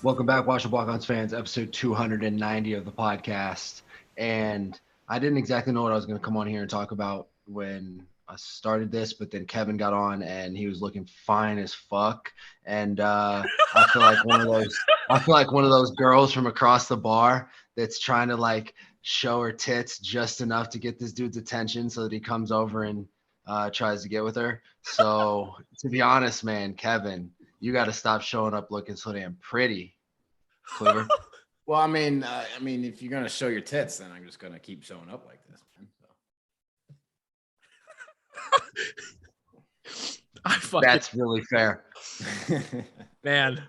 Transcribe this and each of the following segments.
Welcome back, Watch Walk-Ons fans, episode 290 of the podcast. And I didn't exactly know what I was going to come on here and talk about when I started this, but then Kevin got on and he was looking fine as fuck. And I feel like one of those girls from across the bar that's trying to like show her tits just enough to get this dude's attention so that he comes over and tries to get with her. So to be honest, man, Kevin, you got to stop showing up looking so damn pretty, Cleaver. Well, I mean, if you're gonna show your tits, then I'm just gonna keep showing up like this, man. So. That's really fair, man.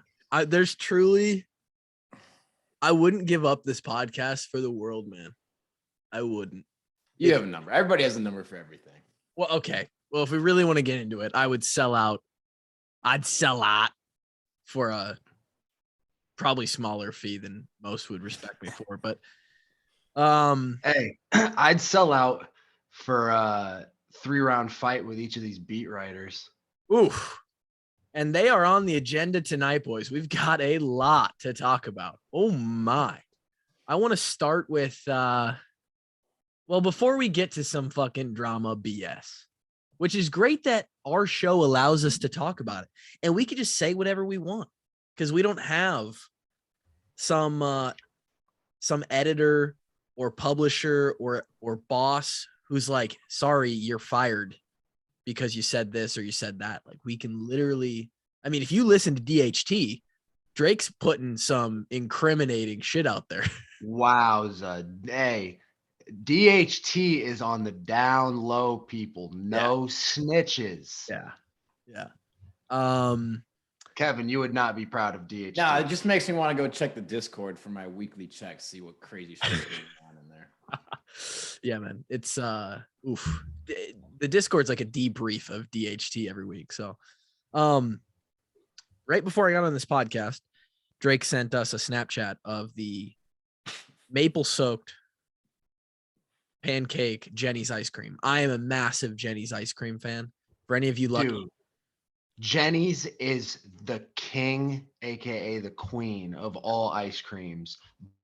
There's truly, I wouldn't give up this podcast for the world, man. I wouldn't. You have a number. Everybody has a number for everything. Well, okay. Well, if we really want to get into it, I would sell out. I'd sell out for a probably smaller fee than most would respect me for. But hey, I'd sell out for a 3-round fight with each of these beat writers. Oof. And they are on the agenda tonight, boys. We've got a lot to talk about. Oh my. I want to start with well, before we get to some fucking drama BS, which is great that our show allows us to talk about it. And we could just say whatever we want because we don't have some editor or publisher or boss who's like, sorry, you're fired because you said this or you said that. Like we can literally, I mean, if you listen to DHT, Drake's putting some incriminating shit out there. Wowza. Hey, DHT is on the down low, people. No snitches. Yeah. Kevin, you would not be proud of DHT. No, it just makes me want to go check the Discord for my weekly checks, see what crazy shit is going on in there. Yeah, man. It's oof. The Discord's like a debrief of DHT every week. So right before I got on this podcast, Drake sent us a Snapchat of the maple soaked pancake Jenis ice cream. I am a massive Jenis ice cream fan. For any of you lucky. Dude, Jenis is the king, aka the queen of all ice creams,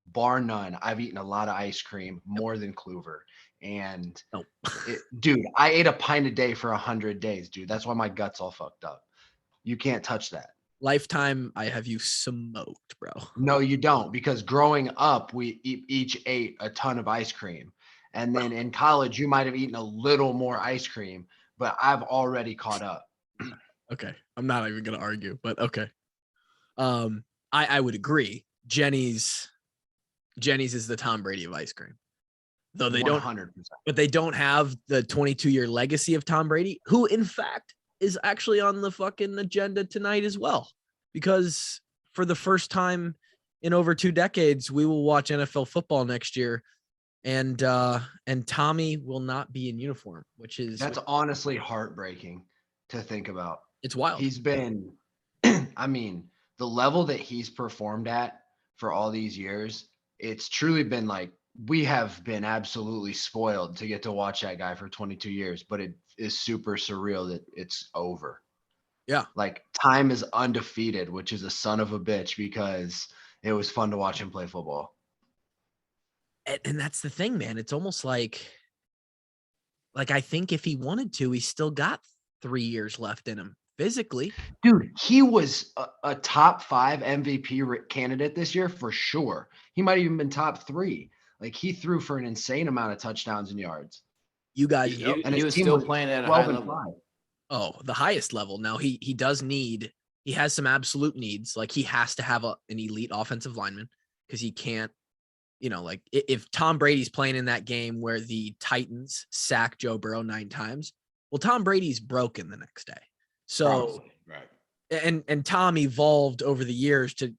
bar none. I've eaten a lot of ice cream, more than Clover. And dude, I ate a pint a day for 100 days, dude. That's why my gut's all fucked up. You can't touch that. Lifetime, I have you smoked, bro. No, you don't, because growing up, we each ate a ton of ice cream. And then in college, you might have eaten a little more ice cream, but I've already caught up. Okay. I'm not even going to argue, but okay. I would agree. Jenis is the Tom Brady of ice cream. Though they 100%. but they don't have the 22-year legacy of Tom Brady, who in fact is actually on the fucking agenda tonight as well. Because for the first time in over 2 decades, we will watch NFL football next year. And Tommy will not be in uniform, that's honestly heartbreaking to think about. It's wild. He's been, I mean, the level that he's performed at for all these years, it's truly been like, we have been absolutely spoiled to get to watch that guy for 22 years, but it is super surreal that it's over. Yeah. Like time is undefeated, which is a son of a bitch because it was fun to watch him play football. And that's the thing, man. It's almost like I think if he wanted to, he's still got 3 years left in him physically. Dude, he was a top 5 MVP candidate this year for sure. He might have even been top 3. Like he threw for an insane amount of touchdowns and yards. You guys know. And he was still playing at a high level. Oh, the highest level. Now he has some absolute needs. Like he has to have an elite offensive lineman because he can't, like if Tom Brady's playing in that game where the Titans sack Joe Burrow 9 times, well, Tom Brady's broken the next day. So, right. And Tom evolved over the years to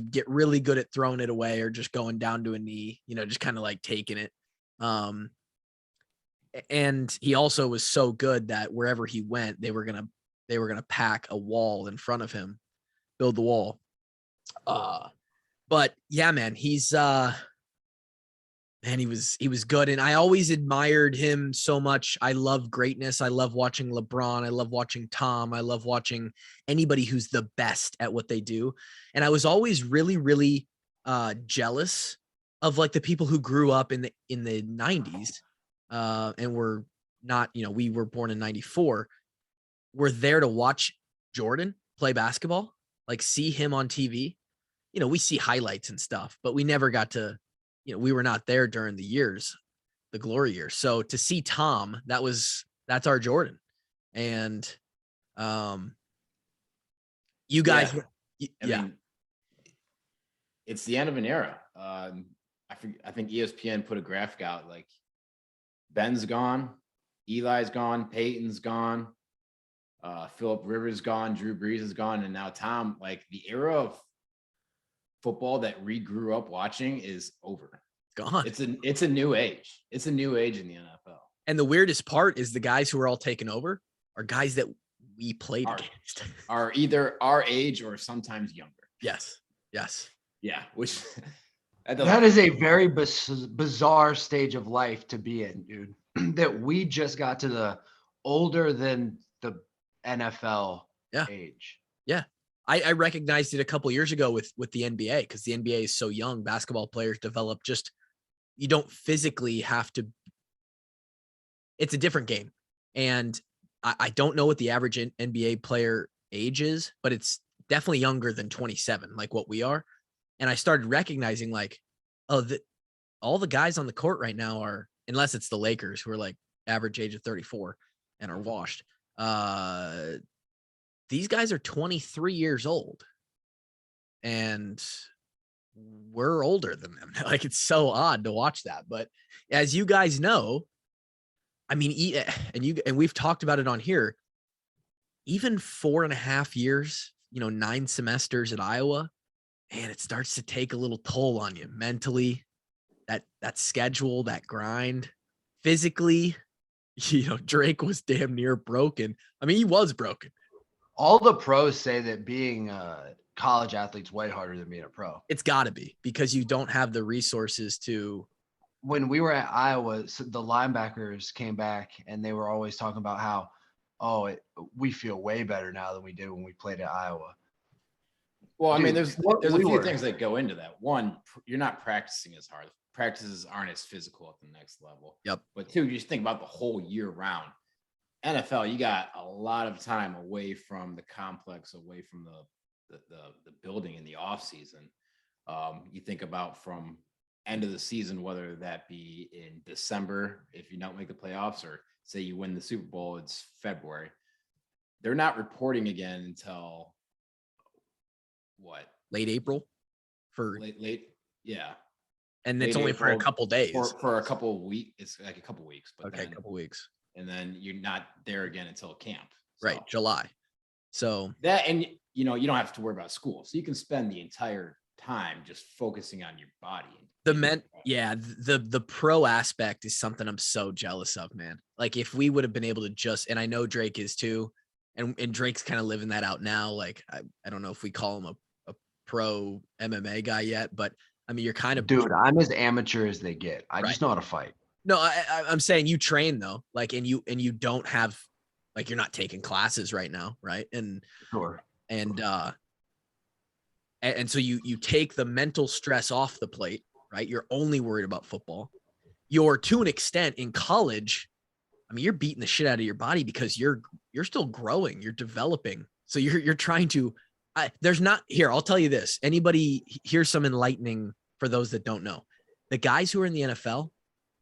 get really good at throwing it away or just going down to a knee, just kind of like taking it. And he also was so good that wherever he went, they were going to pack a wall in front of him, build the wall. But yeah, man, he's Man, he was good. And I always admired him so much. I love greatness. I love watching LeBron. I love watching Tom. I love watching anybody who's the best at what they do. And I was always really, really jealous of like the people who grew up in the 90s and were not, we were born in 94. We're there to watch Jordan play basketball, like see him on TV. We see highlights and stuff, but we never got to, we were not there during the glory years. So to see Tom, that's our Jordan. And you guys, I mean, it's the end of an era. I think ESPN put a graphic out like Ben's gone, Eli's gone, Peyton's gone, Phillip Rivers gone, Drew Brees is gone, and now Tom. Like the era of football that we grew up watching is over. Gone. It's a new age. It's a new age in the NFL. And the weirdest part is the guys who are all taken over are guys that we played against. Are either our age or sometimes younger. Yes. Yeah, which that is a very bizarre stage of life to be in, dude. That we just got to the older than the NFL age. Yeah. I recognized it a couple years ago with the NBA because the NBA is so young. Basketball players develop you don't physically have to. It's a different game. And I don't know what the average NBA player age is, but it's definitely younger than 27, like what we are. And I started recognizing like, all the guys on the court right now are, unless it's the Lakers who are like average age of 34 and are washed. These guys are 23 years old and we're older than them. Like, it's so odd to watch that. But as you guys know, I mean, and we've talked about it on here, even 4.5 years, 9 semesters at Iowa, man, it starts to take a little toll on you mentally, that schedule, that grind, physically. Drake was damn near broken. I mean, he was broken. All the pros say that being a college athlete's way harder than being a pro. It's got to be because you don't have the resources to. When we were at Iowa, the linebackers came back and they were always talking about how, we feel way better now than we did when we played at Iowa. Well, I mean, there's a few things that go into that. One, you're not practicing as hard. Practices aren't as physical at the next level. Yep. But two, you just think about the whole year round. NFL, you got a lot of time away from the complex, away from the building in the off season. You think about from end of the season, whether that be in December, if you don't make the playoffs, or say you win the Super Bowl, it's February. They're not reporting again until what? Late April for late. Yeah. And it's only for a couple days. For a couple of weeks. It's like a couple of weeks. But okay, a couple of weeks. And then you're not there again until camp. So. Right, July. So that, and you don't have to worry about school. So you can spend the entire time just focusing on your body. The pro aspect is something I'm so jealous of, man. Like if we would have been able to and I know Drake is too, and Drake's kind of living that out now. Like I don't know if we call him a pro MMA guy yet, but I mean, you're kind of. Dude, I'm as amateur as they get. I just know how to fight. No, I'm saying you train though, like, and you don't have, like, you're not taking classes right now, right? And sure. And so you take the mental stress off the plate, right? You're only worried about football. You're, to an extent, in college, I mean, you're beating the shit out of your body because you're still growing, you're developing. So you're trying to. There's not here. I'll tell you this. Anybody, here's some enlightening for those that don't know. The guys who are in the NFL,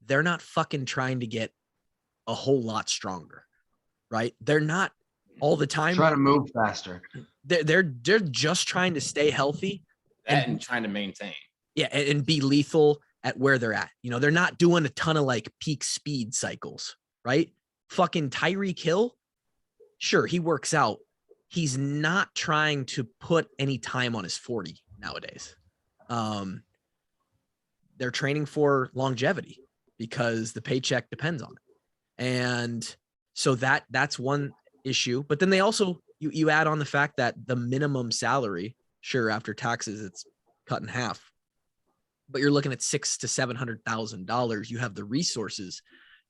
they're not fucking trying to get a whole lot stronger, right? They're not all the time trying to move faster. They're just trying to stay healthy and trying to maintain. Yeah, and be lethal at where they're at. They're not doing a ton of like peak speed cycles, right? Fucking Tyreek Hill, sure, he works out. He's not trying to put any time on his 40 nowadays. They're training for longevity because the paycheck depends on it. And so that's one issue. But then they also, you add on the fact that the minimum salary, sure, after taxes, it's cut in half. but you're looking at $600,000 to $700,000. You have the resources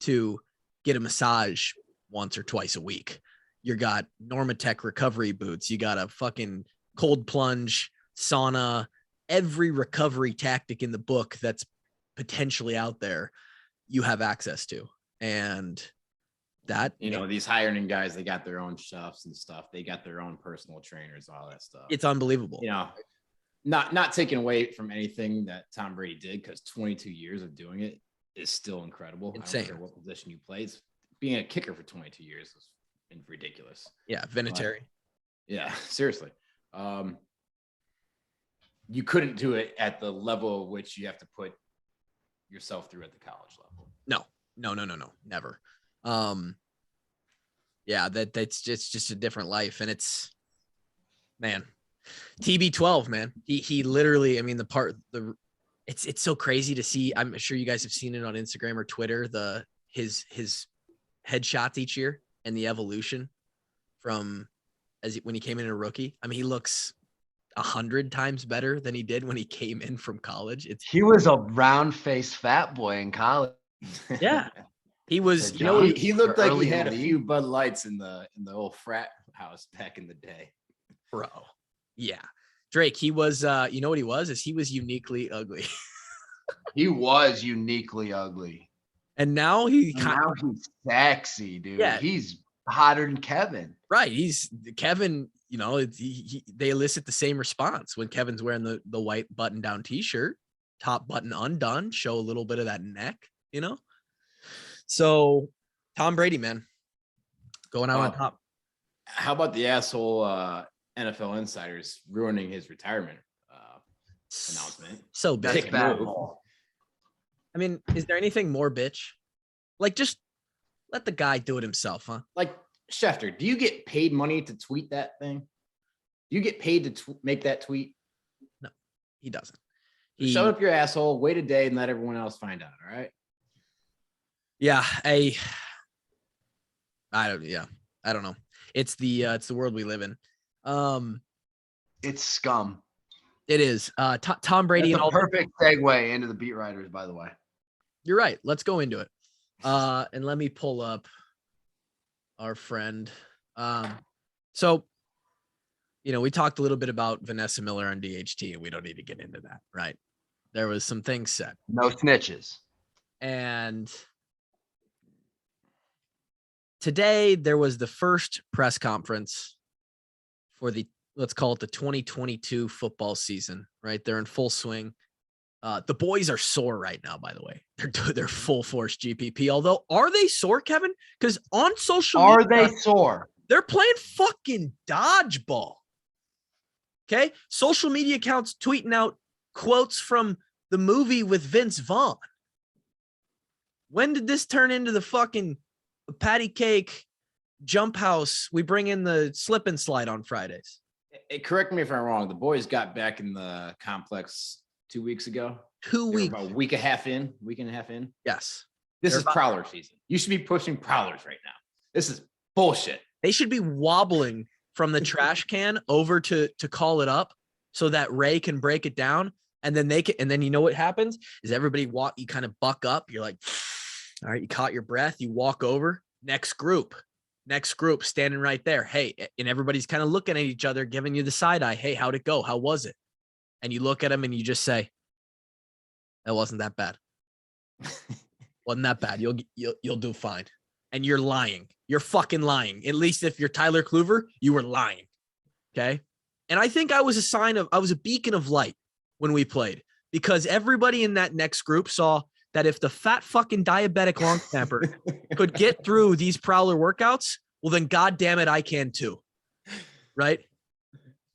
to get a massage once or twice a week. You got Normatec recovery boots. You got a fucking cold plunge, sauna, every recovery tactic in the book that's potentially out there, you have access to. And that, these high earning guys, they got their own chefs and stuff. They got their own personal trainers, all that stuff. It's unbelievable. Not taking away from anything that Tom Brady did, because 22 years of doing it is still incredible. Insane. I don't care what position you play. Being a kicker for 22 years is ridiculous. Yeah, Vinatieri. Yeah, seriously. You couldn't do it at the level of which you have to put yourself through at the college level. No, never. Yeah, that's just a different life. And it's, man, TB12, man. He literally, I mean, it's so crazy to see. I'm sure you guys have seen it on Instagram or Twitter, his headshots each year and the evolution from when he came in a rookie. I mean, he looks 100 times better than he did when he came in from college. He was a round-faced fat boy in college. Yeah. He was, he looked like he had a few Bud Lights in the old frat house back in the day. Bro. Yeah. Drake, he was, you know what he was? He was uniquely ugly. He was uniquely ugly. And now he's sexy, dude. Yeah. He's hotter than Kevin. Right. He's Kevin, they elicit the same response when Kevin's wearing the white button down t-shirt, top button undone, show a little bit of that neck, So Tom Brady, man, going out on top. How about the asshole NFL insiders ruining his retirement announcement? So big bad. I mean, is there anything more bitch? Like, just let the guy do it himself, huh? Like, Schefter, do you get paid money to tweet that thing? Do you get paid to make that tweet? No, he doesn't. Shut up your asshole, wait a day and let everyone else find out, all right? Yeah, I don't know. It's the world we live in. It's scum. It is. Tom Brady. That's a perfect segue into the beat writers, by the way. You're right. Let's go into it. And let me pull up our friend. So, we talked a little bit about Vanessa Miller on DHT, and we don't need to get into that, right? There was some things said. No snitches. And today there was the first press conference for let's call it the 2022 football season, right? They're in full swing. The boys are sore right now, by the way. They're full force GPP. Although, are they sore, Kevin? Because on social media, they sore? They're playing fucking dodgeball. Okay? Social media accounts tweeting out quotes from the movie with Vince Vaughn. When did this turn into the fucking patty cake jump house? We bring in the slip and slide on Fridays. Correct me if I'm wrong. The boys got back in the complex 2 weeks ago. 2 weeks. About a week and a half in. Yes. This is prowler season. You should be pushing prowlers right now. This is bullshit. They should be wobbling from the trash can over to call it up so that Ray can break it down. And then you know what happens is everybody you kind of buck up. You're like, all right, you caught your breath. You walk over. Next group standing right there. Hey, and everybody's kind of looking at each other, giving you the side eye. Hey, how'd it go? How was it? And you look at them and you just say, that wasn't that bad. Wasn't that bad. You'll do fine. And you're lying. You're fucking lying. At least if you're Tyler Kluver, you were lying. Okay. And I think I was a beacon of light when we played, because everybody in that next group saw that if the fat fucking diabetic long snapper could get through these prowler workouts, well then God damn it, I can too. Right.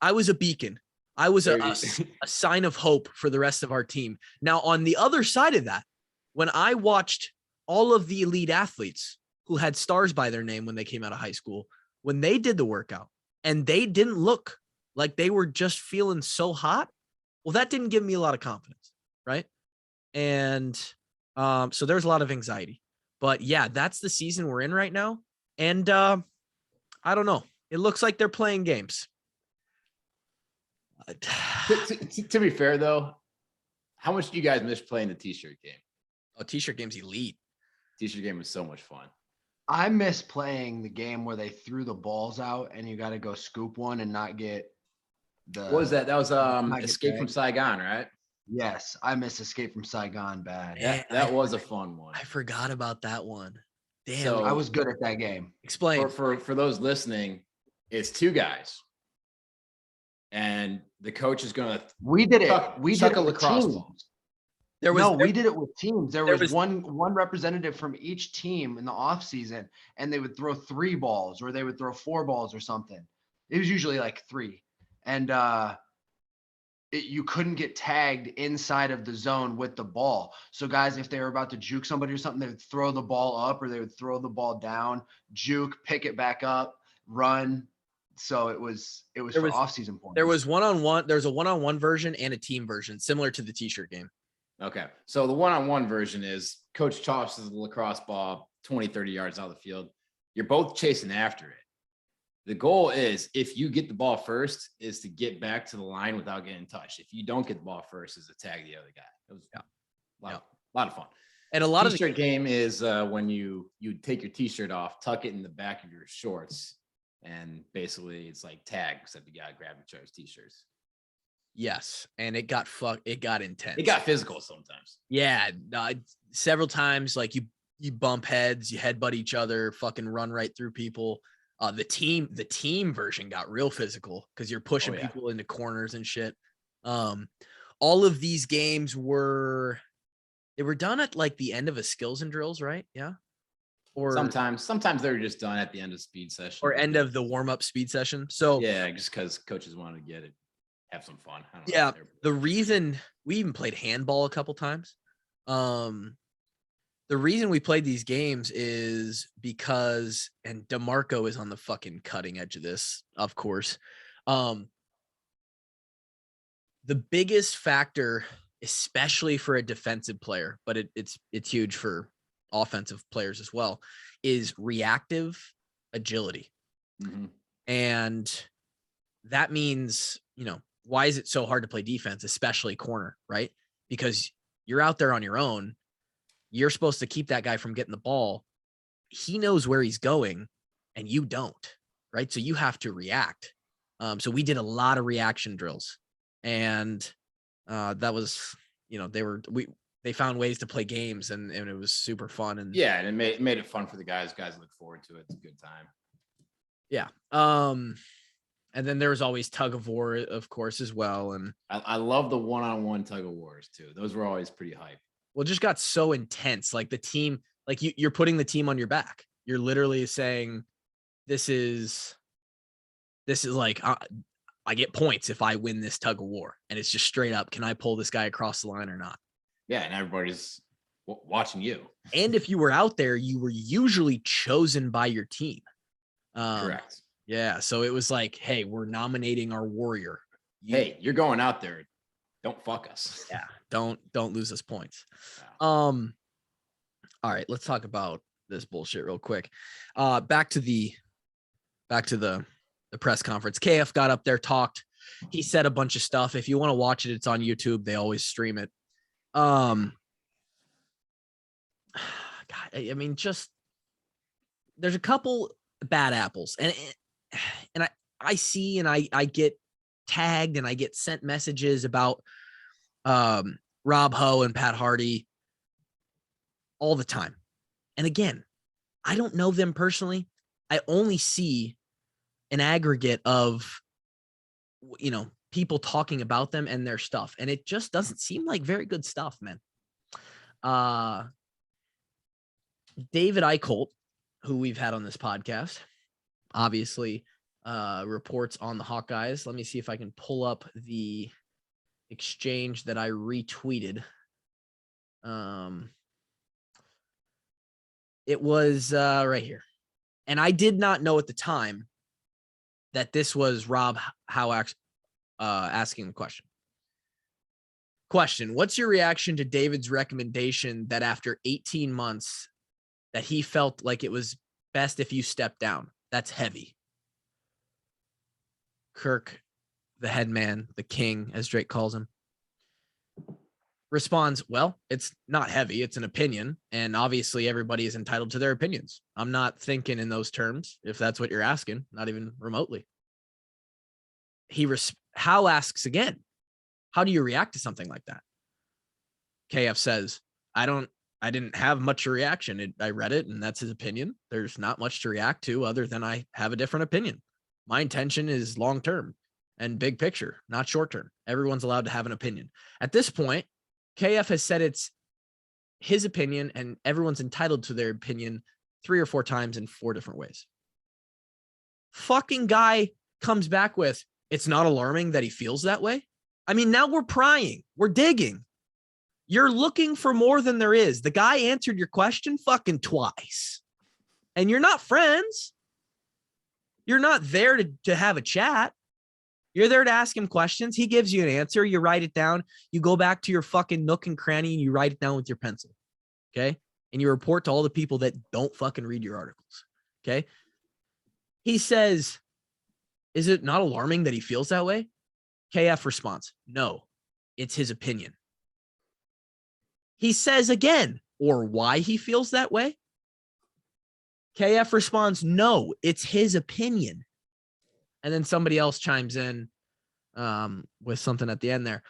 I was a beacon. I was a sign of hope for the rest of our team. Now, on the other side of that, when I watched all of the elite athletes who had stars by their name when they came out of high school, when they did the workout and they didn't look like they were just feeling so hot, well, that didn't give me a lot of confidence, right? And so there's a lot of anxiety. But yeah, that's the season we're in right now. And I don't know. It looks like they're playing games. To be fair, though, How much do you guys miss playing the t-shirt game? Oh, t-shirt game's elite. T-shirt game was so much fun. I miss playing the game where they threw the balls out and you got to go scoop one and not get the. What was that? That was not get Escape from tagged. Saigon, right? Yes, I miss Escape from Saigon bad. Man, That was a fun one. I forgot about that one. Damn. So I was good at that game. Explain. For those listening, it's two guys, and the coach is going to We did it. chuck We a did it with lacrosse teams. ball. We did it with teams. There there was was- one representative from each team in the off season, and they would throw 3 balls or they would throw 4 balls or something. It was usually like 3, and you couldn't get tagged inside of the zone with the ball. So guys, if they were about to juke somebody or something, they would throw the ball up or they would throw the ball down, juke, pick it back up, run. So it was for off-season points. There was one-on-one. There's a one-on-one version and a team version, similar to the t-shirt game. Okay. So the one-on-one version is coach tosses the lacrosse ball 20, 30 yards out of the field. You're both chasing after it. The goal is, if you get the ball first, is to get back to the line without getting touched. If you don't get the ball first, is to tag the other guy. It was a lot of fun. And a lot T-shirt of the game is when you take your t-shirt off, tuck it in the back of your shorts, and basically it's like tag, except you gotta grab each other's t-shirts. Yes, and it got intense. It got physical sometimes. Yeah, several times, like you bump heads, you headbutt each other, fucking run right through people. The team version got real physical because you're pushing people into corners and shit. All of these games were done at like the end of a skills and drills, right? Yeah. Or sometimes they're just done at the end of speed session or end of the warm-up speed session. So yeah, just because coaches wanted to have some fun. I don't know. Yeah, the reason we even played handball a couple times. The reason we played these games is because, and DeMarco is on the fucking cutting edge of this, of course. The biggest factor, especially for a defensive player, but it's huge for offensive players as well, is reactive agility. Mm-hmm. And that means, why is it so hard to play defense, especially corner, right? Because you're out there on your own. You're supposed to keep that guy from getting the ball. He knows where he's going and you don't, right? So you have to react. So we did a lot of reaction drills, and that was, they found ways to play games, and it was super fun. And yeah, and it made it fun for the guys. Guys look forward to it. It's a good time. Yeah. And then there was always tug of war, of course, as well. And I love the one-on-one tug of wars too. Those were always pretty hype. Well, it just got so intense. Like the team, like you're putting the team on your back. You're literally saying, this is like, I get points if I win this tug of war. And it's just straight up, can I pull this guy across the line or not? Yeah, and everybody's watching you. And if you were out there, you were usually chosen by your team. Correct. Yeah, so it was like, hey, we're nominating our warrior. Hey, you're going out there. Don't fuck us. Yeah, don't lose us points. Yeah. All right, let's talk about this bullshit real quick. Back to the press conference. KF got up there, talked. He said a bunch of stuff. If you want to watch it, it's on YouTube. They always stream it. God, I mean, just there's a couple bad apples, and I see, and I get tagged, and I get sent messages about Rob Ho and Pat Hardy all the time. And again, I don't know them personally. I only see an aggregate of, people talking about them and their stuff. And it just doesn't seem like very good stuff, man. David Eicholt, who we've had on this podcast, obviously reports on the Hawkeyes. Let me see if I can pull up the exchange that I retweeted. It was right here. And I did not know at the time that this was Rob Howe asking the question. Question: what's your reaction to David's recommendation that after 18 months that he felt like it was best if you stepped down? That's heavy. Kirk, the head man, the king, as Drake calls him, responds, well, it's not heavy. It's an opinion. And obviously everybody is entitled to their opinions. I'm not thinking in those terms, if that's what you're asking, not even remotely. Hal asks again, how do you react to something like that? KF says, I didn't have much of a reaction. I read it and that's his opinion. There's not much to react to other than I have a different opinion. My intention is long-term and big picture, not short-term. Everyone's allowed to have an opinion. At this point, KF has said it's his opinion and everyone's entitled to their opinion 3 or 4 times in 4 different ways. Fucking guy comes back with, it's not alarming that he feels that way. I mean, now we're prying, we're digging. You're looking for more than there is. The guy answered your question fucking twice. And you're not friends. You're not there to have a chat. You're there to ask him questions. He gives you an answer. You write it down. You go back to your fucking nook and cranny and you write it down with your pencil. Okay. And you report to all the people that don't fucking read your articles. Okay. He says, is it not alarming that he feels that way? KF responds, no, it's his opinion. He says again, or why he feels that way? KF responds, no, it's his opinion. And then somebody else chimes in with something at the end there.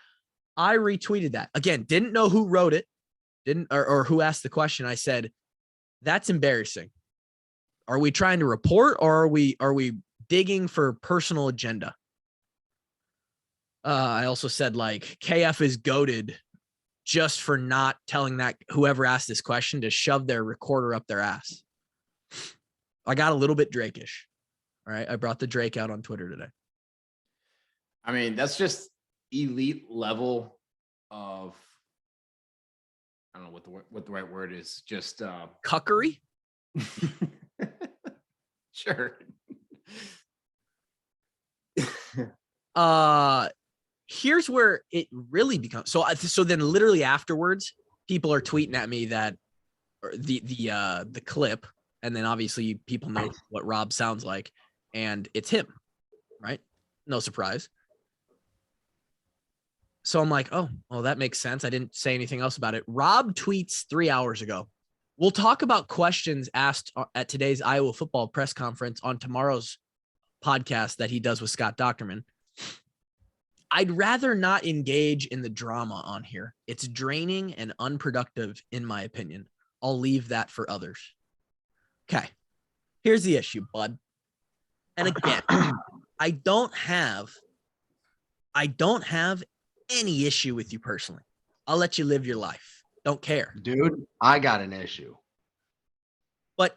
I retweeted that. Again, didn't know who wrote it, or who asked the question. I said, that's embarrassing. Are we trying to report or are we digging for personal agenda? I also said, like, KF is goated just for not telling that whoever asked this question to shove their recorder up their ass. I got a little bit Drake-ish. All right. I brought the Drake out on Twitter today. I mean, that's just elite level of, I don't know what the right word is. Just cuckery. Sure. Here's where it really becomes so then literally afterwards, people are tweeting at me that the clip, and then obviously people know what Rob sounds like, and it's him, right? No surprise. So I'm like, oh, well, that makes sense. I didn't say anything else about it. Rob tweets 3 hours ago. We'll talk about questions asked at today's Iowa football press conference on tomorrow's podcast that he does with Scott Docterman. I'd rather not engage in the drama on here. It's draining and unproductive, in my opinion. I'll leave that for others. Okay. Here's the issue, bud. And again, I don't have any issue with you personally. I'll let you live your life. Don't care. Dude, I got an issue. But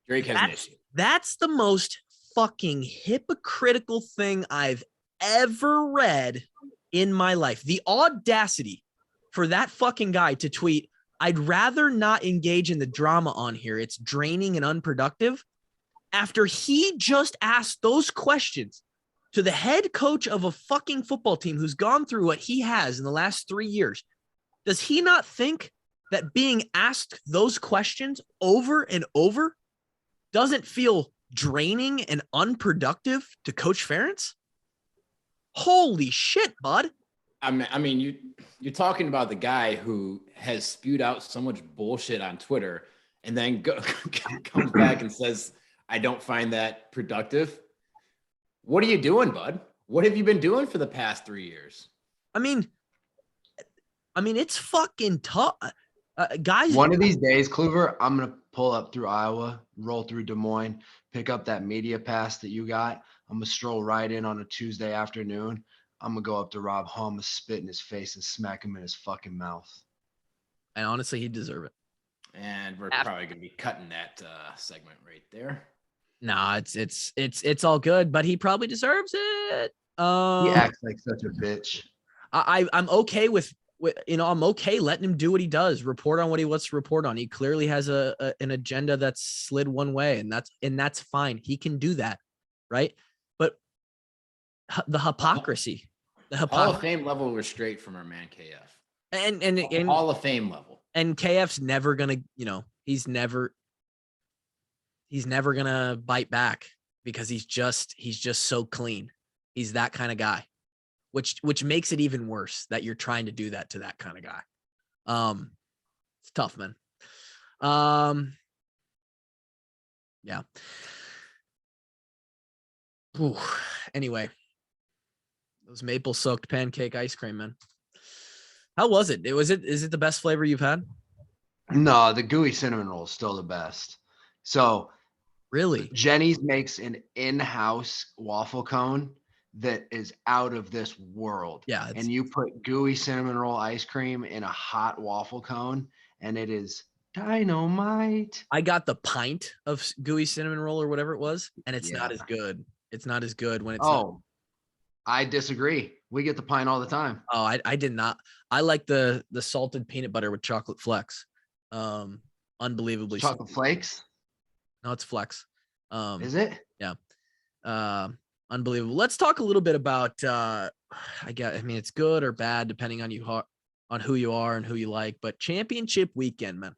Drake has an issue. That's the most fucking hypocritical thing I've ever read in my life. The audacity for that fucking guy to tweet, I'd rather not engage in the drama on here. It's draining and unproductive. After he just asked those questions to the head coach of a fucking football team who's gone through what he has in the last 3 years, does he not think that being asked those questions over and over doesn't feel draining and unproductive to Coach Ferentz? Holy shit, bud. I mean, you're talking about the guy who has spewed out so much bullshit on Twitter and then comes back and says, I don't find that productive. What are you doing, bud? What have you been doing for the past 3 years? I mean, it's fucking tough. Guys. One of these days, Kluver, I'm going to pull up through Iowa, roll through Des Moines, pick up that media pass that you got. I'm going to stroll right in on a Tuesday afternoon. I'm going to go up to Rob Hum, spit in his face, and smack him in his fucking mouth. And honestly, he'd deserve it. And we're probably going to be cutting that segment right there. Nah, it's all good, but he probably deserves it. He acts like such a bitch. I'm okay with I'm okay letting him do what he does, report on what he wants to report on. He clearly has an agenda that's slid one way, and that's fine. He can do that, right? But the hypocrisy, Hall of Fame level was straight from our man KF, and Hall of Fame level. And KF's never gonna, he's never gonna bite back because he's just so clean. He's that kind of guy. Which makes it even worse that you're trying to do that to that kind of guy. It's tough, man. Yeah. Ooh. Anyway, those maple soaked pancake ice cream, man. How was it? Is it the best flavor you've had? No, the gooey cinnamon roll is still the best. So Really? Jenis makes an in-house waffle cone that is out of this world. Yeah. And you put gooey cinnamon roll ice cream in a hot waffle cone, and it is dynamite. I got the pint of gooey cinnamon roll or whatever it was, and it's not Yeah. as good. It's not as good when it's Oh, I disagree. We get the pint all the time. Oh, I did not. I like the salted peanut butter with chocolate flecks. Unbelievably Chocolate flakes? No, it's flex. Is it? Yeah. Unbelievable. Let's talk a little bit about it's good or bad depending on who you are and who you like, but championship weekend, man.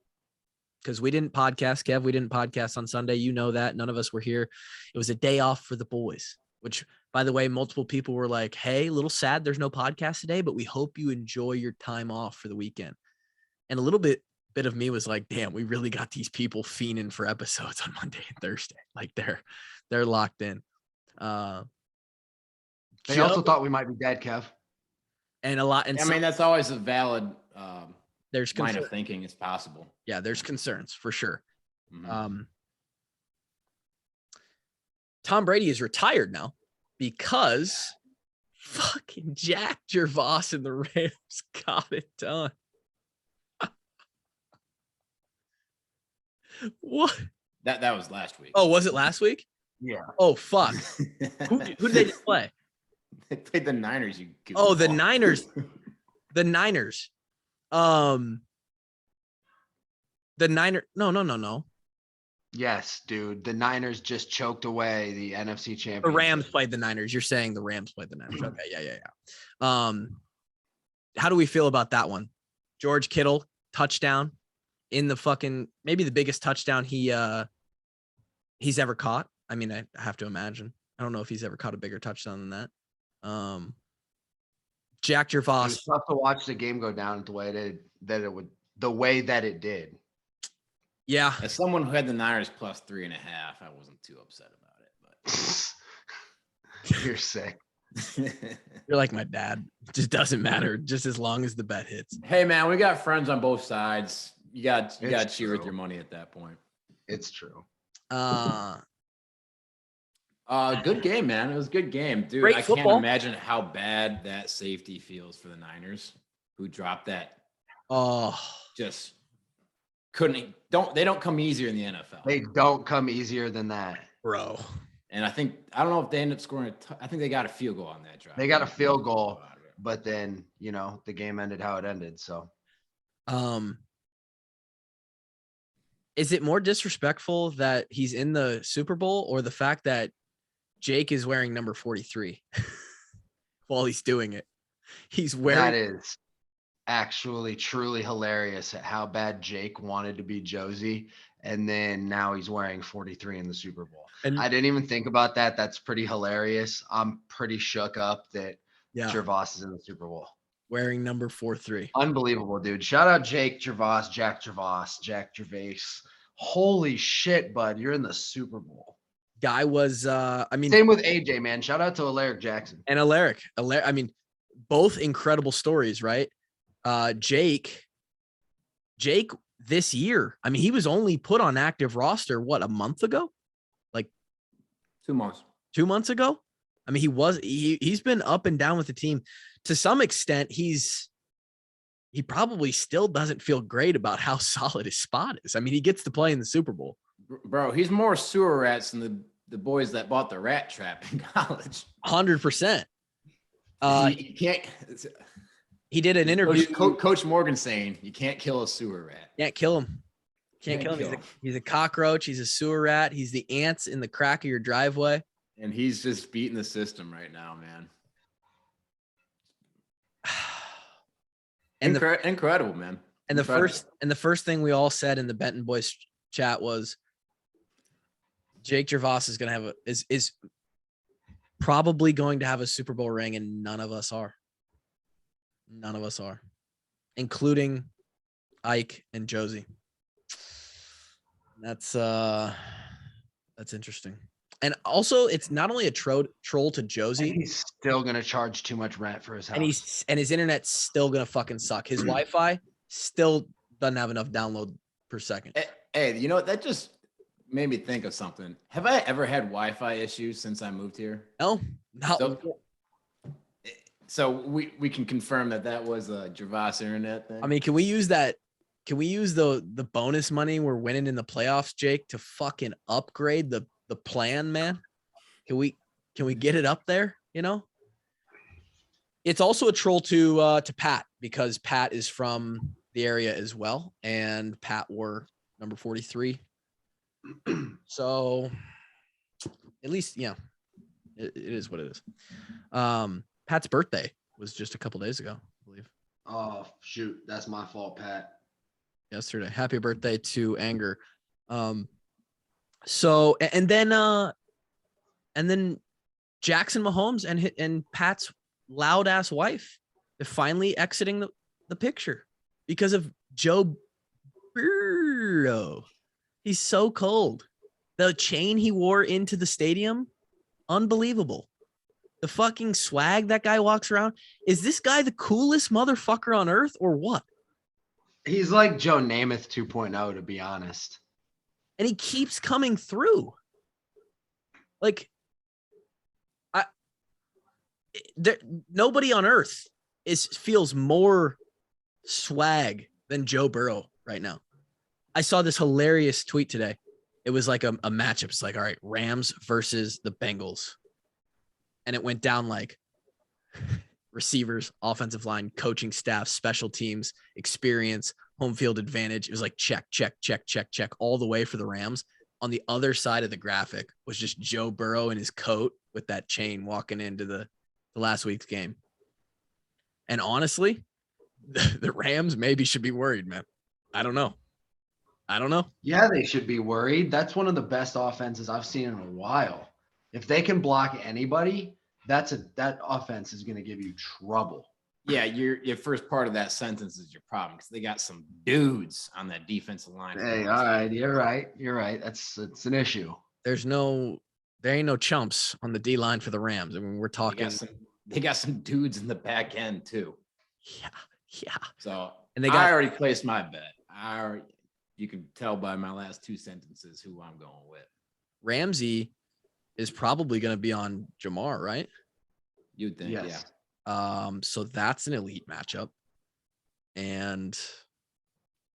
Because we didn't podcast, Kev. We didn't podcast on Sunday. You know that. None of us were here. It was a day off for the boys, which, by the way, multiple people were like, hey, a little sad there's no podcast today, but we hope you enjoy your time off for the weekend. And a little bit of me was like, damn, we really got these people fiending for episodes on Monday and Thursday. Like they're locked in. They also thought we might be dead, Kev. And a lot. And I mean, that's always a valid there's line of thinking. It's possible. Yeah, there's concerns for sure. Mm-hmm. Tom Brady is retired now because fucking Jake Gervase and the Rams got it done. What? That was last week. Oh, was it last week? Yeah. Oh, fuck. Who did they just play? They played the Niners. The Niners. The Niners. The Niners. No. Yes, dude. The Niners just choked away the NFC championship. The Rams played the Niners. You're saying the Rams played the Niners. Okay, yeah. How do we feel about that one? George Kittle touchdown in the fucking maybe the biggest touchdown he's ever caught. I mean, I have to imagine. I don't know if he's ever caught a bigger touchdown than that. Jake Gervase. It was tough to watch the game go down the way that it did. Yeah. As someone who had the Niners plus 3.5, I wasn't too upset about it. But You're sick. You're like my dad. It just doesn't matter, just as long as the bet hits. Hey man, we got friends on both sides. You got to cheer with your money at that point. It's true. Good game, man. It was a good game, dude. Great I football. can't imagine how bad that safety feels for the Niners, who dropped that. Oh, just they don't come easier in the NFL. They don't come easier than that, bro. And I don't know if they end up scoring. I think they got a field goal on that drive. They got a field goal, but then the game ended how it ended. So, is it more disrespectful that he's in the Super Bowl or the fact that Jake is wearing number 43 while he's doing it? He's wearing. That is actually truly hilarious at how bad Jake wanted to be Josie, and then now he's wearing 43 in the Super Bowl. And I didn't even think about that. That's pretty hilarious. I'm pretty shook up that Gervase is in the Super Bowl wearing number 43. Unbelievable, dude. Shout out Jake Gervase, Jack Gervase. Holy shit, bud. You're in the Super Bowl. Guy was, same with AJ, man. Shout out to Alaric Jackson. And Alaric, both incredible stories, right? Jake this year, he was only put on active roster, a month ago? Like 2 months. 2 months ago? He's been up and down with the team. To some extent, he probably still doesn't feel great about how solid his spot is. He gets to play in the Super Bowl. Bro, he's more sewer rats than the boys that bought the rat trap in college. 100%. You can't. He did an interview. Coach Morgan saying you can't kill a sewer rat. Can't kill him. Can't kill him. He's a cockroach. He's a sewer rat. He's the ants in the crack of your driveway. And he's just beating the system right now, man. And incredible, man. And the first thing we all said in the Benton Boys chat was Jake Gervase is going to have is probably going to have a Super Bowl ring, and none of us are. None of us are, including Ike, and Josie. That's interesting. And also, it's not only a troll to And Josie, he's still gonna charge too much rent for his house. and his internet's still gonna fucking suck. His Wi-Fi still doesn't have enough download per second. Hey, you know what? That just made me think of something. Have I ever had Wi-Fi issues since I moved here? No, not So we can confirm that was a Gervase internet thing. I mean, can we use that? Can we use the bonus money we're winning in the playoffs, Jake, to fucking upgrade the plan, man? Can we get it up there? You know, it's also a troll to Pat, because Pat is from the area as well, and Pat wore number 43. So at least, yeah, it is what it is. Pat's birthday was just a couple days ago, I believe. Oh shoot, that's my fault, Pat. Yesterday. Happy birthday to Anger. So and then Jackson Mahomes and Pat's loud ass wife is finally exiting the picture because of Joe Burrow. He's so cold. The chain he wore into the stadium, unbelievable. The fucking swag that guy walks around. Is this guy the coolest motherfucker on earth or what? He's like Joe Namath 2.0, to be honest. And he keeps coming through. Like, nobody on earth feels more swag than Joe Burrow right now. I saw this hilarious tweet today. It was like a matchup. It's like, all right, Rams versus the Bengals. And it went down like receivers, offensive line, coaching staff, special teams, experience, home field advantage. It was like check, check, check, check, check all the way for the Rams. On the other side of the graphic was just Joe Burrow in his coat with that chain walking into the last week's game. And honestly, the Rams maybe should be worried, man. I don't know. Yeah, they should be worried. That's one of the best offenses I've seen in a while. If they can block anybody, that offense is going to give you trouble. Yeah, your first part of that sentence is your problem, because they got some dudes on that defensive line. Hey, all right, you're right. It's an issue. There ain't no chumps on the D line for the Rams. I mean, we're talking. They got some dudes in the back end too. Yeah. So and I already placed my bet. You can tell by my last two sentences who I'm going with. Ramsey is probably going to be on Jamar, right? You'd think, yes. Yeah. So that's an elite matchup. And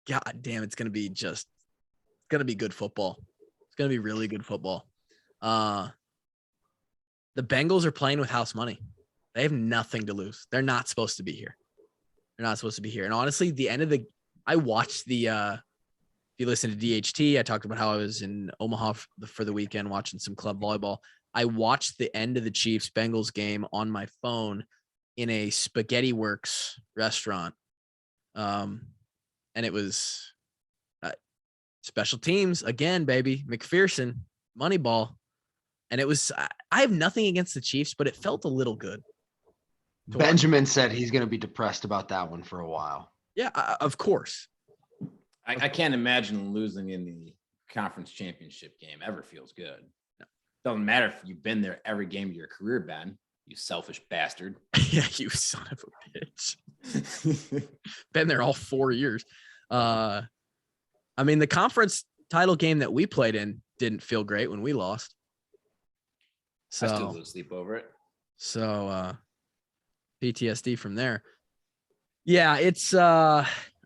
God damn, it's going to be good football. It's going to be really good football. The Bengals are playing with house money. They have nothing to lose. They're not supposed to be here. And honestly, I watched if you listen to DHT, I talked about how I was in Omaha for the weekend watching some club volleyball. I watched the end of the Chiefs Bengals game on my phone in a Spaghetti Works restaurant. And it was special teams again, baby. McPherson, Moneyball. And it was, I have nothing against the Chiefs, but it felt a little good. Benjamin said he's going to be depressed about that one for a while. Yeah, of course. I can't imagine losing in the conference championship game ever feels good. No. Doesn't matter if you've been there every game of your career, Ben, you selfish bastard. Yeah, you son of a bitch. Been there all 4 years. I mean, the conference title game that we played in didn't feel great when we lost. So I still lose sleep over it. So PTSD from there. Yeah, it's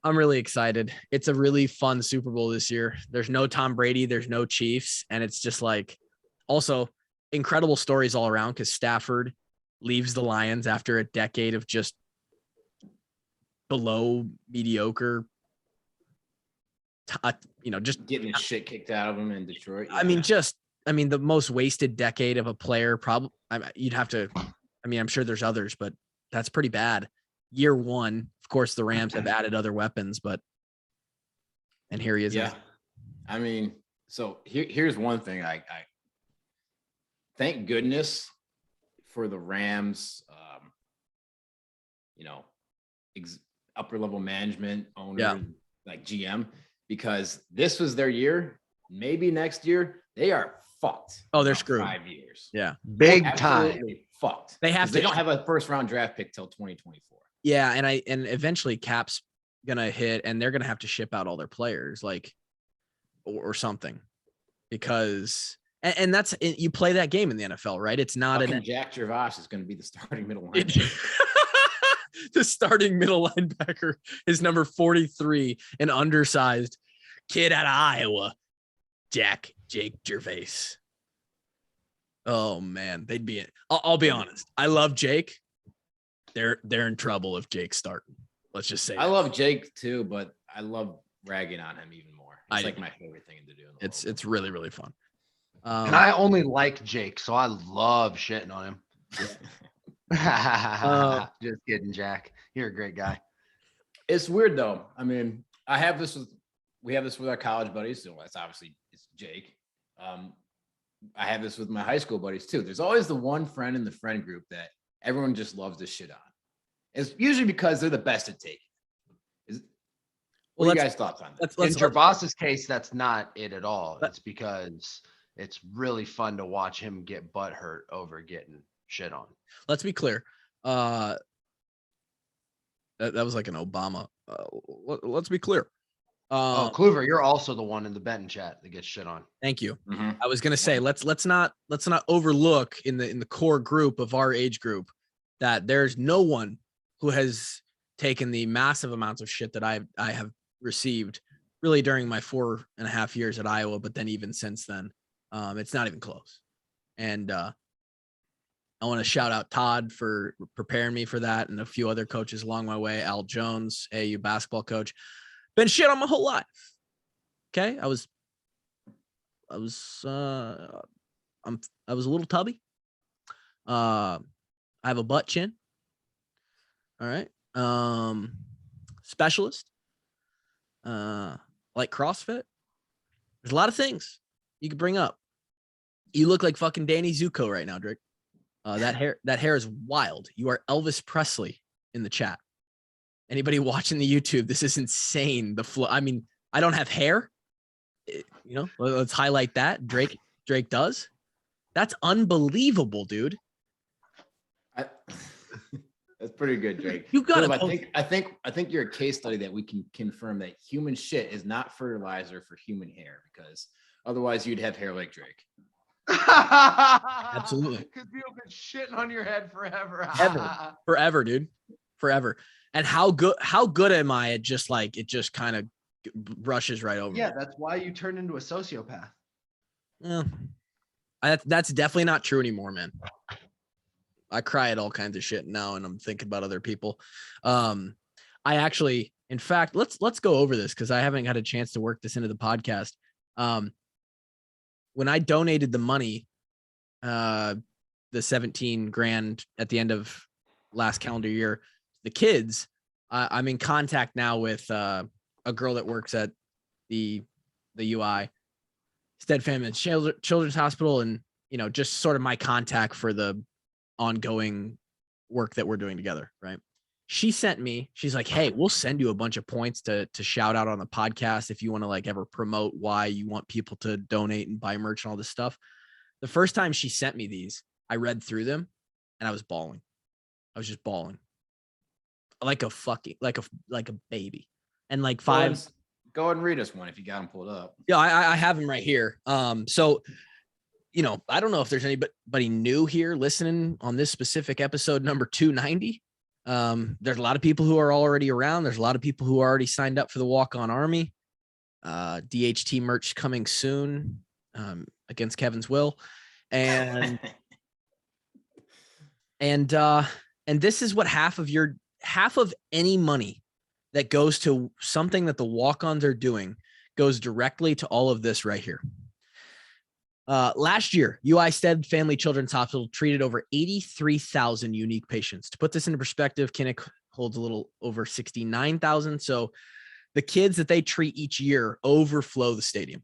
I'm really excited. It's a really fun Super Bowl this year. There's no Tom Brady, there's no Chiefs, and it's just like also incredible stories all around, because Stafford leaves the Lions after a decade of just below mediocre, just getting his shit kicked out of him in Detroit. Yeah. I mean, the most wasted decade of a player. Probably, you'd have to. I mean, I'm sure there's others, but that's pretty bad. Year one, of course, the Rams have added other weapons, and here he is. Yeah, I mean, so here's one thing. I thank goodness for the Rams. Upper level management, owner, like GM, because this was their year. Maybe next year they are fucked. Oh, they're about screwed. 5 years. Yeah. Big time. Absolutely fucked. They have They to- don't have a first round draft pick till 2024. Yeah, and eventually Cap's gonna hit, and they're gonna have to ship out all their players, like, or something, because and that's, you play that game in the NFL, right? It's not Fucking Jake Gervase is going to be the starting middle linebacker. the starting middle linebacker is number 43, an undersized kid out of Iowa, Jake Gervase. Oh man, they'd be it. I'll be honest. I love Jake. They're in trouble if Jake's starting. Let's just say I that. love Jake too, but I love ragging on him even more. It's like my favorite thing to do. It's really, really fun. And I only like Jake, so I love shitting on him. Just kidding, Jack. You're a great guy. It's weird though. I mean, we have this with our college buddies. So that's obviously it's Jake. I have this with my high school buddies too. There's always the one friend in the friend group that everyone just loves to shit on. It's usually because they're the best at taking. What are you guys' thoughts on that? In Gervase's case, that's not it at all. It's because it's really fun to watch him get butt hurt over getting shit on. Let's be clear. That was like an Obama. Let's be clear. Kluver, you're also the one in the Benton chat that gets shit on. Thank you. Mm-hmm. I was gonna say let's not overlook in the core group of our age group that there's no one who has taken the massive amounts of shit that I have received really during my 4.5 years at Iowa, but then even since then, it's not even close. And I want to shout out Todd for preparing me for that, and a few other coaches along my way. Al Jones, AU basketball coach, been shit on my whole life. Okay, I was a little tubby. I have a butt chin. All right. Specialist. Like CrossFit. There's a lot of things you could bring up. You look like fucking Danny Zuko right now, Drake. That hair is wild. You are Elvis Presley in the chat. Anybody watching the YouTube, this is insane. The flow. I mean, I don't have hair. Let's highlight that. Drake does. That's unbelievable, dude. That's pretty good, Drake. You got it. I think you're a case study that we can confirm that human shit is not fertilizer for human hair, because otherwise you'd have hair like Drake. Absolutely. Because you've been shitting on your head forever. Forever, dude. Forever. And how good am I at just like it just kind of brushes right over? Yeah, that's why you turned into a sociopath. Yeah. That's definitely not true anymore, man. I cry at all kinds of shit now, and I'm thinking about other people. I actually, in fact, let's go over this because I haven't had a chance to work this into the podcast. When I donated the money, the 17 grand at the end of last calendar year, the kids, I'm in contact now with a girl that works at the UI, Stead Family and Children's Hospital, and just sort of my contact for the ongoing work that we're doing together, right? She's like, hey, we'll send you a bunch of points to shout out on the podcast if you want to like ever promote why you want people to donate and buy merch and all this stuff. The first time she sent me these, I read through them and I was bawling. I was just bawling. Like a baby. And like Go ahead and read us one if you got them pulled up. Yeah, I have them right here. So I don't know if there's anybody new here listening on this specific episode number 290. There's a lot of people who are already around. There's a lot of people who are already signed up for the Walk-On Army. DHT merch coming soon, against Kevin's will. And and this is what half of any money that goes to something that the walk-ons are doing goes directly to all of this right here. Last year, UI Stead Family Children's Hospital treated over 83,000 unique patients. To put this into perspective, Kinnick holds a little over 69,000. So the kids that they treat each year overflow the stadium.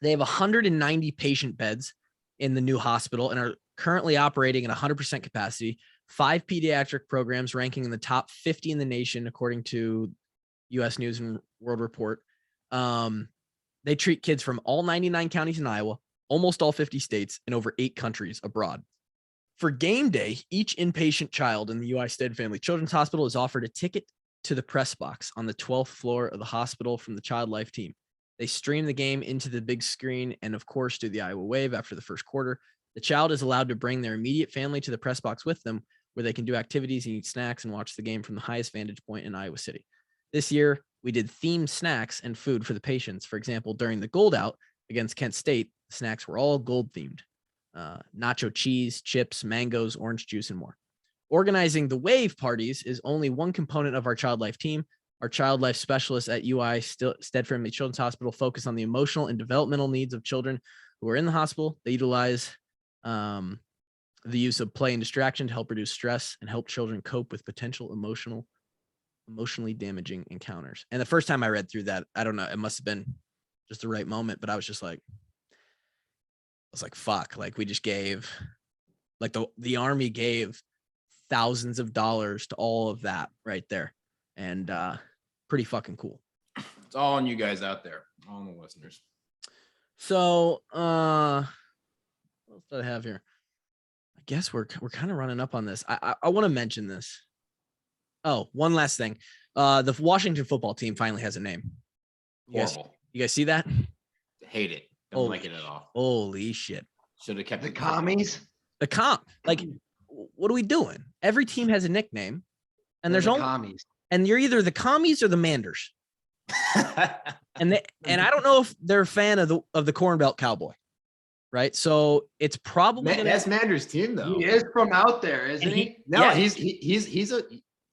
They have 190 patient beds in the new hospital and are currently operating at 100% capacity. 5 pediatric programs ranking in the top 50 in the nation, according to U.S. News and World Report. They treat kids from all 99 counties in Iowa, almost all 50 states, and over 8 countries abroad. For game day, each inpatient child in the UI Stead Family Children's Hospital is offered a ticket to the press box on the 12th floor of the hospital from the Child Life team. They stream the game into the big screen and, of course, do the Iowa wave after the first quarter. The child is allowed to bring their immediate family to the press box with them, where they can do activities and eat snacks and watch the game from the highest vantage point in Iowa City. This year, we did themed snacks and food for the patients. For example, during the Gold Out against Kent State, the snacks were all gold themed. Nacho cheese, chips, mangoes, orange juice, and more. Organizing the wave parties is only one component of our Child Life team. Our Child Life specialists at UI Stead Family Children's Hospital focus on the emotional and developmental needs of children who are in the hospital. They utilize the use of play and distraction to help reduce stress and help children cope with potential emotionally damaging encounters. And the first time I read through that, I don't know, it must have been just the right moment, but I was like, fuck, like we just gave, like the Army gave thousands of dollars to all of that right there. And pretty fucking cool. It's all on you guys out there, all the listeners. So what else do I have here? I guess we're kind of running up on this. I want to mention this. Oh, one last thing. The Washington football team finally has a name. Horrible. You guys see that? Hate it. Don't like it at all. Holy shit. Should have kept the commies. The comp. Like, what are we doing? Every team has a nickname, and there's only commies. And you're either the commies or the Manders. and I don't know if they're a fan of the Corn Belt Cowboy, right? So it's probably that's Manders' team, though. He is from out there, isn't he? No, yeah.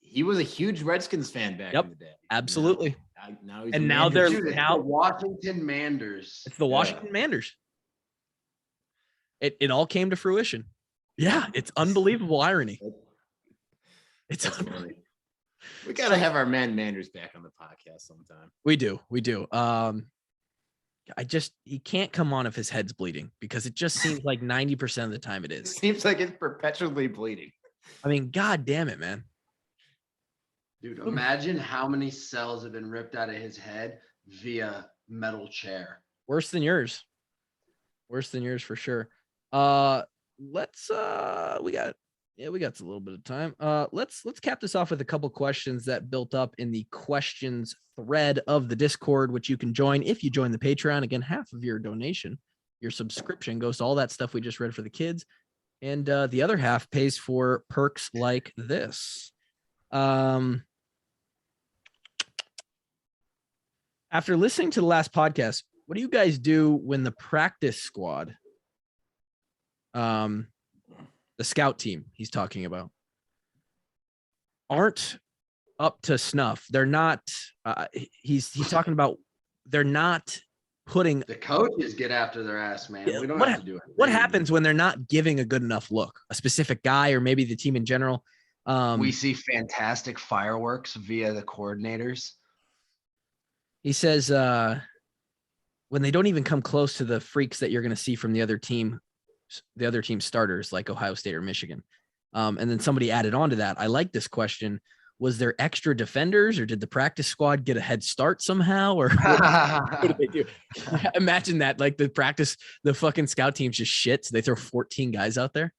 He was a huge Redskins fan back in the day. Absolutely. Now they're the Washington Manders. It's the Washington Manders. It all came to fruition. Yeah, it's unbelievable irony. It's unbelievable. We gotta have our man Manders back on the podcast sometime. We do. He can't come on if his head's bleeding, because it just seems like 90% of the time it is. It seems like it's perpetually bleeding. I mean, God damn it, man. Dude, imagine how many cells have been ripped out of his head via metal chair. Worse than yours for sure. We got a little bit of time. Let's cap this off with a couple questions that built up in the questions thread of the Discord, which you can join if you join the Patreon. Again, half of your donation, your subscription, goes to all that stuff we just read for the kids, and the other half pays for perks like this. After listening to the last podcast, what do you guys do when the practice squad, the scout team he's talking about, aren't up to snuff? They're not, he's talking about, they're not putting. The coaches get after their ass, man. We don't have to do it. What happens when they're not giving a good enough look? A specific guy, or maybe the team in general? We see fantastic fireworks via the coordinators. He says when they don't even come close to the freaks that you're going to see from the other team starters like Ohio State or Michigan. And then somebody added on to that. I like this question. Was there extra defenders, or did the practice squad get a head start somehow? Or what did they do? Imagine that, like the fucking scout team's just shit. So they throw 14 guys out there.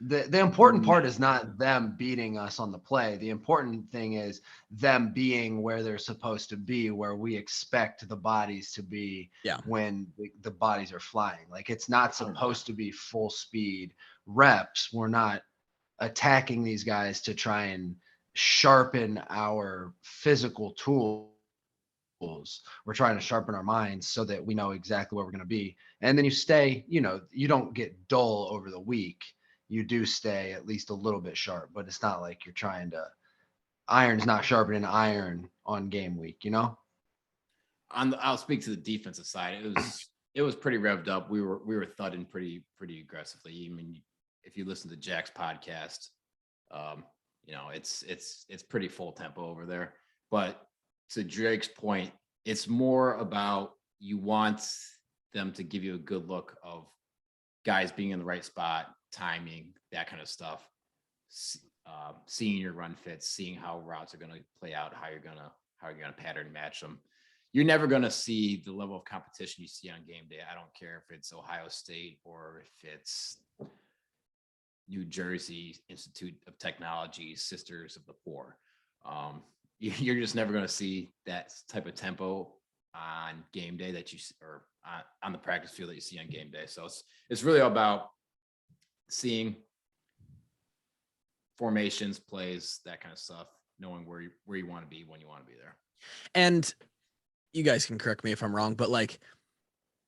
The important part is not them beating us on the play. The important thing is them being where they're supposed to be, where we expect the bodies to be when the bodies are flying. Like, it's not supposed to be full speed reps. We're not attacking these guys to try and sharpen our physical tools. We're trying to sharpen our minds so that we know exactly where we're going to be. And then you stay, you don't get dull over the week. You do stay at least a little bit sharp, but it's not like you're trying to iron's not sharpening iron on game week, I'll speak to the defensive side. It was pretty revved up. We were thudding pretty aggressively. I mean, if you listen to Jack's podcast, it's pretty full tempo over there. But to Drake's point, it's more about, you want them to give you a good look of guys being in the right spot, timing, that kind of stuff. seeing your run fits, seeing how routes are going to play out, how you're going to pattern match them. You're never going to see the level of competition you see on game day. I don't care if it's Ohio State or if it's New Jersey Institute of Technology, Sisters of the Poor. You're just never going to see that type of tempo on game day that you, or on the practice field that you see on game day. So it's really about seeing formations, plays, that kind of stuff, knowing where you want to be when you want to be there. And you guys can correct me if I'm wrong, but like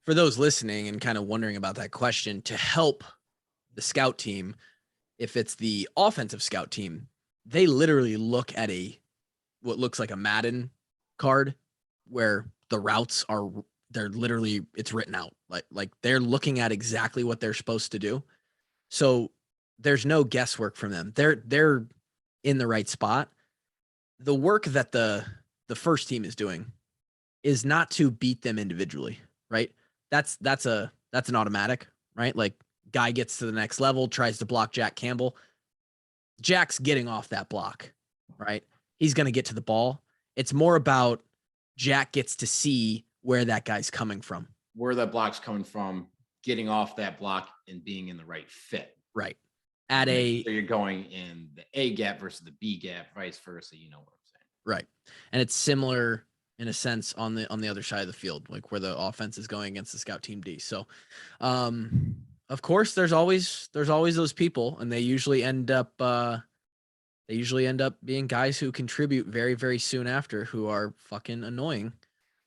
for those listening and kind of wondering about that question, to help the scout team, if it's the offensive scout team, they literally look at what looks like a Madden card where the routes they're literally, it's written out. Like they're looking at exactly what they're supposed to do. So there's no guesswork from them. They're in the right spot. The work that the first team is doing is not to beat them individually, right? That's an automatic, right? Like guy gets to the next level, tries to block Jack Campbell. Jack's getting off that block, right? He's going to get to the ball. It's more about Jack gets to see where that guy's coming from. Where that block's coming from, getting off that block and being in the right fit. Right. So you're going in the A gap versus the B gap, vice versa. You know what I'm saying? Right. And it's similar in a sense on the other side of the field, like where the offense is going against the scout team D. So, of course, there's always those people, and they usually end up being guys who contribute very, very soon after, who are fucking annoying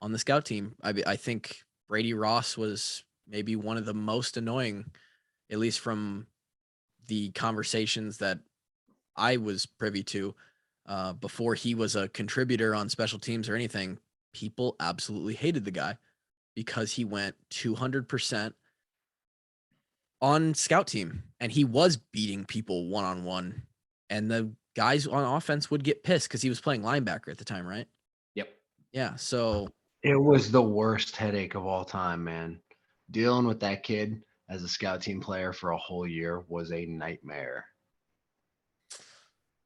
on the scout team. I think Brady Ross was maybe one of the most annoying, at least from the conversations that I was privy to before he was a contributor on special teams or anything. People absolutely hated the guy because he went 200% on scout team, and he was beating people one-on-one, and the guys on offense would get pissed because he was playing linebacker at the time, right? Yep. Yeah. So it was the worst headache of all time, man. Dealing with that kid as a scout team player for a whole year was a nightmare.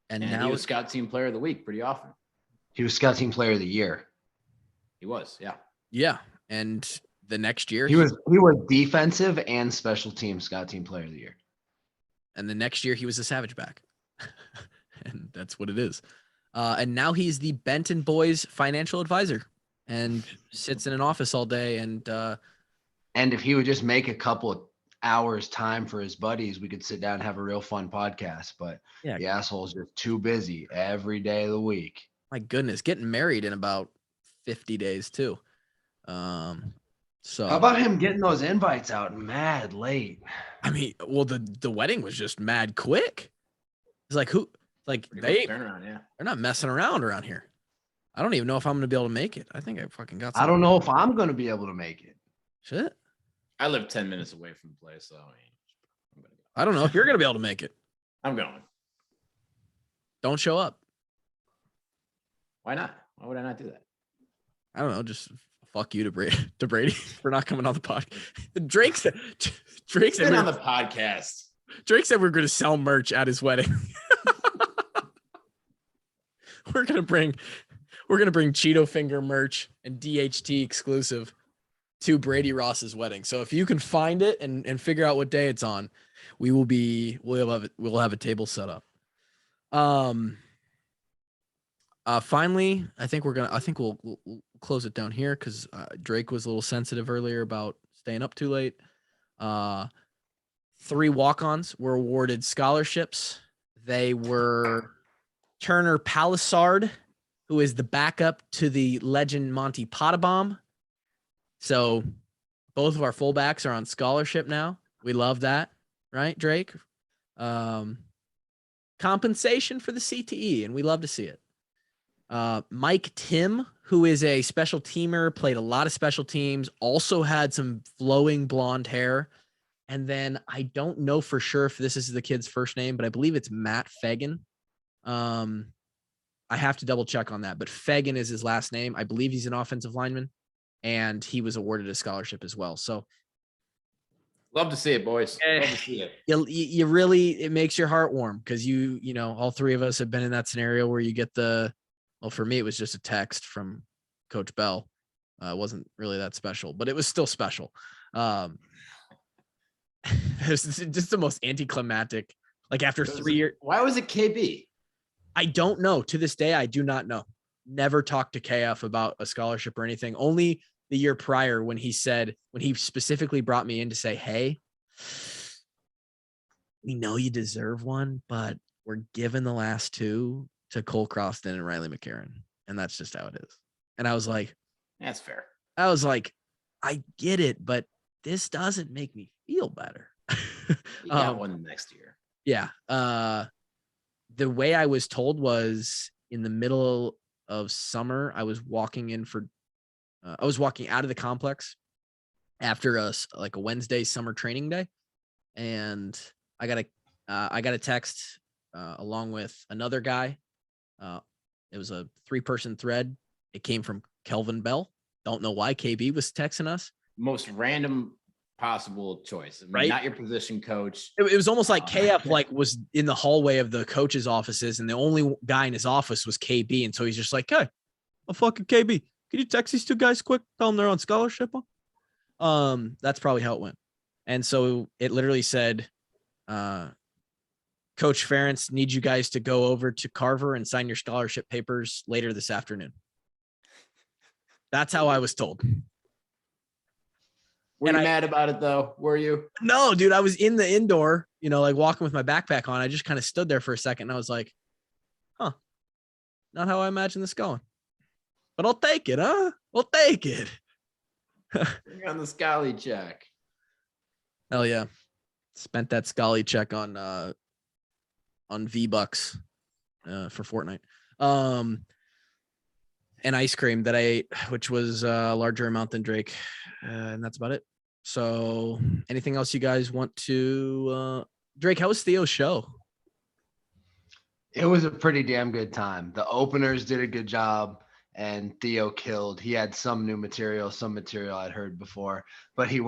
And now he was scout team player of the week pretty often. He was scout team player of the year. He was, yeah. Yeah. And the next year he was defensive and special team scout team player of the year. And the next year he was a Savage back. And that's what it is. And now he's the Benton Boys financial advisor and sits in an office all day. And if he would just make a couple of hours time for his buddies, we could sit down and have a real fun podcast. But yeah, the asshole's just too busy every day of the week. My goodness, getting married in about 50 days too. So how about him getting those invites out mad late? I mean, well, the wedding was just mad quick. It's like they're not messing around here. I don't even know if I'm gonna be able to make it. I think I fucking got something. I don't know if I'm gonna be able to make it. Shit. I live 10 minutes away from the place, so I don't know if you're gonna be able to make it. I'm going. Don't show up. Why not? Why would I not do that? I don't know. Just fuck you to Brady for not coming on the podcast. Drake said on the podcast. Drake said we're going to sell merch at his wedding. We're gonna bring Cheeto Finger merch and DHT exclusive to Brady Ross's wedding. So if you can find it and figure out what day it's on, we'll have a table set up. Finally, I think we'll close it down here because Drake was a little sensitive earlier about staying up too late. 3 walk-ons were awarded scholarships. They were Turner Palisard, who is the backup to the legend Monty Pottebaum. So both of our fullbacks are on scholarship now. We love that, right, Drake? Compensation for the CTE, and we love to see it. Mike Tim, who is a special teamer, played a lot of special teams, also had some flowing blonde hair. And then I don't know for sure if this is the kid's first name, but I believe it's Matt Fagan. I have to double check on that, but Fagan is his last name. I believe he's an offensive lineman, and he was awarded a scholarship as well. So Love to see it, boys. Love to see it. You really, it makes your heart warm because you know, all three of us have been in that scenario where you get well, for me, it was just a text from Coach Bell. It wasn't really that special, but it was still special. It was just the most anticlimactic. Like after 3 years. Why was it KB? I don't know. To this day, I do not know. Never talked to KF about a scholarship or anything. Only the year prior when he specifically brought me in to say, hey, we know you deserve one, but we're giving the last two to Cole Crofton and Riley McCarron. And that's just how it is. And I was like, that's fair. I was like, I get it, but this doesn't make me feel better. You got one next year. Yeah. The way I was told was in the middle of summer, I was walking out of the complex after a Wednesday summer training day. And I got a text along with another guy. It was a 3-person thread. It came from Kelvin Bell. Don't know why KB was texting us. Most random possible choice. I mean, right? Not your position coach. It was almost like KF was in the hallway of the coach's offices, and the only guy in his office was KB. And so he's just like, hey, I'm fucking KB. Can you text these two guys quick? Tell them they're on scholarship. That's probably how it went. And so it literally said, Coach Ferentz needs you guys to go over to Carver and sign your scholarship papers later this afternoon. That's how I was told. Were you mad about it though? Were you? No, dude, I was in the indoor, like walking with my backpack on. I just kind of stood there for a second and I was like, huh, not how I imagine this going. But I'll take it, huh? I'll take it. Bring on the Scally check. Hell yeah. Spent that Scally check on V-Bucks for Fortnite. And ice cream that I ate, which was a larger amount than Drake. And that's about it. So anything else you guys want to Drake, how was Theo's show? It was a pretty damn good time. The openers did a good job and Theo killed. He had some new material, some material I'd heard before, but he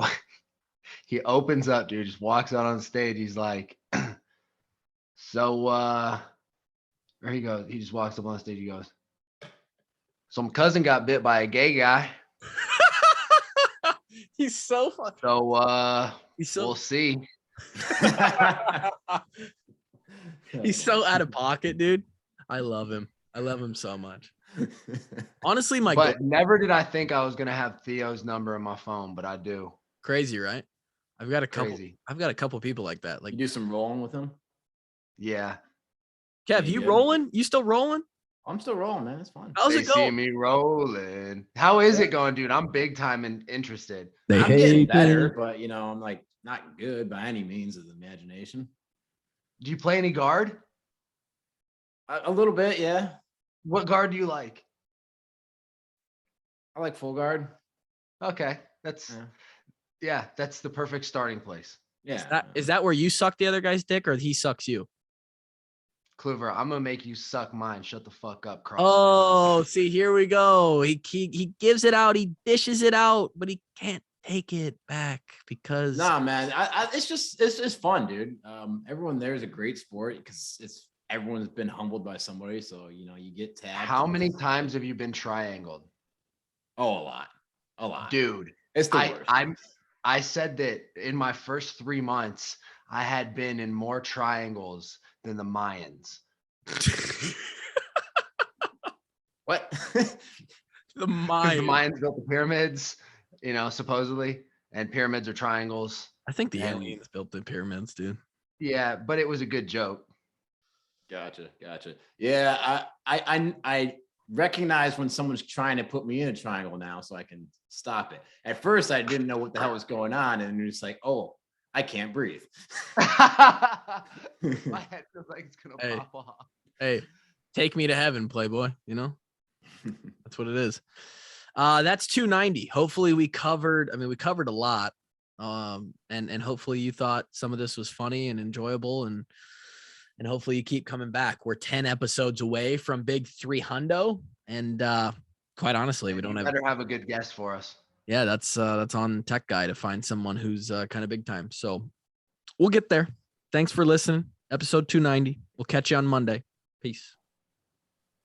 opens up, dude, just walks out on stage. He's like, so there he goes. He just walks up on stage. He goes, some cousin got bit by a gay guy. He's so fucking. So we'll see. He's so out of pocket, dude. I love him. I love him so much. Honestly, never did I think I was gonna have Theo's number in my phone, but I do. Crazy, right? I've got a couple people like that. Like, you do some rolling with him. Yeah. Kev, you rolling? You still rolling? I'm still rolling, man. It's fun. How's it going? See me rolling. How is it going, dude? I'm big time and interested. I'm getting better, but I'm like not good by any means of the imagination. Do you play any guard? A little bit, yeah. What guard do you like? I like full guard. Okay, that's the perfect starting place. Yeah. Is that where you suck the other guy's dick, or he sucks you? Kluver, I'm gonna make you suck mine. Shut the fuck up, Cross. Oh, see, here we go. He gives it out, he dishes it out, but he can't take it back because. Nah, man, it's just fun, dude. Everyone there is a great sport because everyone's been humbled by somebody, so you get tagged. How many times have you been triangled? Oh, a lot, dude. It's the worst. I said that in my first 3 months, I had been in more triangles than the Mayans. What? The Mayans built the pyramids, supposedly, and pyramids are triangles. I think the aliens built the pyramids, dude. Yeah, but it was a good joke. Gotcha. Yeah, I recognize when someone's trying to put me in a triangle now, so I can stop it. At first, I didn't know what the hell was going on, and it's like, oh, I can't breathe. My head feels like it's gonna pop off. Hey, take me to heaven, Playboy. That's what it is. That's 290. Hopefully we covered a lot. And hopefully you thought some of this was funny and enjoyable, and hopefully you keep coming back. We're 10 episodes away from big 300, and quite honestly, we don't better have a good guest for us. Yeah, that's on Tech Guy to find someone who's kind of big time. So we'll get there. Thanks for listening. Episode 290. We'll catch you on Monday. Peace.